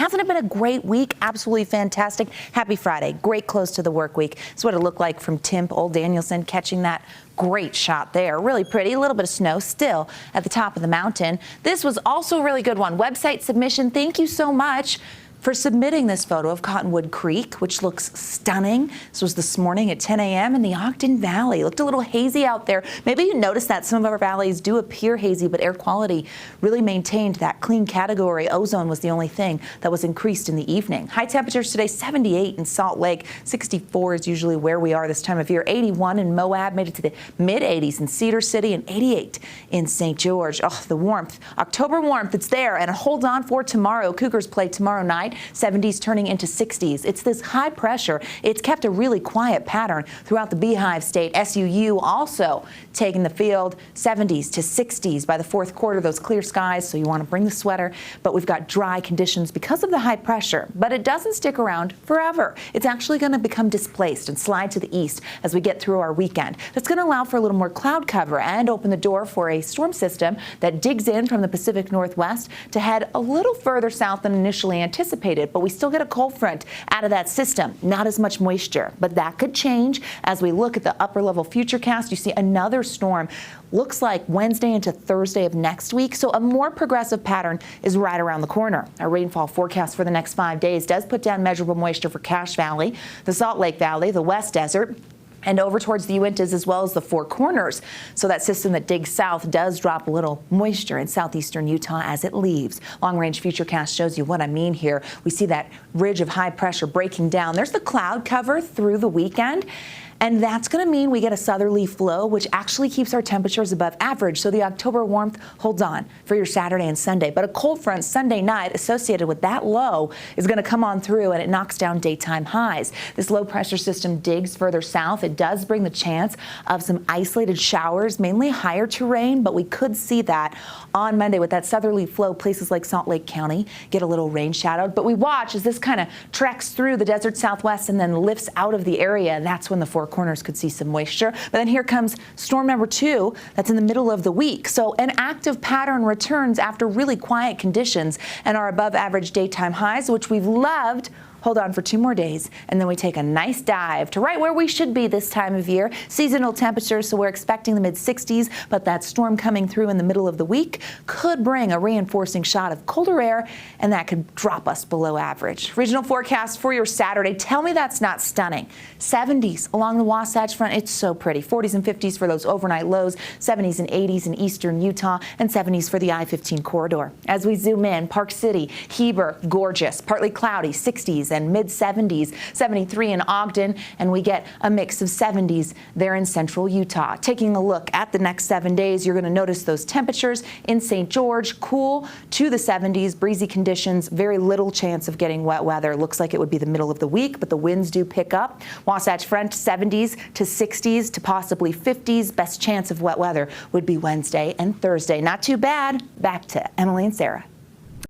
Hasn't it been a great week? Absolutely fantastic. Happy Friday. Great close to the work week. That's what it looked like from Tim Old Danielson catching that great shot there. Really pretty. A little bit of snow still at the top of the mountain. This was also a really good one. Website submission. Thank you so much for submitting this photo of Cottonwood Creek, which looks stunning. This was this morning at 10 a.m. in the Ogden Valley. Looked a little hazy out there. Maybe you noticed that some of our valleys do appear hazy, but air quality really maintained that clean category. Ozone was the only thing that was increased in the evening. High temperatures today, 78 in Salt Lake. 64 is usually where we are this time of year. 81 in Moab, made it to the mid-80s in Cedar City, and 88 in St. George. Oh, the warmth. October warmth, it's there, and hold on for tomorrow. Cougars play tomorrow night. 70s turning into 60s. It's this high pressure. It's kept a really quiet pattern throughout the Beehive State. SUU also taking the field. 70s to 60s by the fourth quarter. Those clear skies, so you want to bring the sweater. But we've got dry conditions because of the high pressure. But it doesn't stick around forever. It's actually going to become displaced and slide to the east as we get through our weekend. That's going to allow for a little more cloud cover and open the door for a storm system that digs in from the Pacific Northwest to head a little further south than initially anticipated. But we still get a cold front out of that system. Not as much moisture, but that could change as we look at the upper level futurecast. You see another storm. Looks like Wednesday into Thursday of next week. So a more progressive pattern is right around the corner. Our rainfall forecast for the next 5 days does put down measurable moisture for Cache Valley, the Salt Lake Valley, the West Desert, and over towards the Uintas as well as the Four Corners. So that system that digs south does drop a little moisture in southeastern Utah as it leaves. Long-range futurecast shows you what I mean here. We see that ridge of high pressure breaking down. There's the cloud cover through the weekend. And that's going to mean we get a southerly flow, which actually keeps our temperatures above average. So the October warmth holds on for your Saturday and Sunday. But a cold front Sunday night associated with that low is going to come on through, and it knocks down daytime highs. This low pressure system digs further south. It does bring the chance of some isolated showers, mainly higher terrain, but we could see that on Monday with that southerly flow. Places like Salt Lake County get a little rain shadowed. But we watch as this kind of treks through the desert southwest and then lifts out of the area. That's when the Four Corners could see some moisture. But then here comes storm number 2. That's in the middle of the week. So an active pattern returns after really quiet conditions and our above average daytime highs, which we've loved. Hold on for 2 more days, and then we take a nice dive to right where we should be this time of year. Seasonal temperatures, so we're expecting the mid-60s, but that storm coming through in the middle of the week could bring a reinforcing shot of colder air, and that could drop us below average. Regional forecast for your Saturday. Tell me that's not stunning. 70s along the Wasatch Front. It's so pretty. 40s and 50s for those overnight lows. 70s and 80s in eastern Utah, and 70s for the I-15 corridor. As we zoom in, Park City, Heber, gorgeous. Partly cloudy, 60s and mid-70s, 73 in Ogden, and we get a mix of 70s there in central Utah. Taking a look at the next 7 days, you're going to notice those temperatures in St. George, cool to the 70s, breezy conditions, very little chance of getting wet weather. Looks like it would be the middle of the week, but the winds do pick up. Wasatch Front, 70s to 60s to possibly 50s. Best chance of wet weather would be Wednesday and Thursday. Not too bad. Back to Emily and Sarah.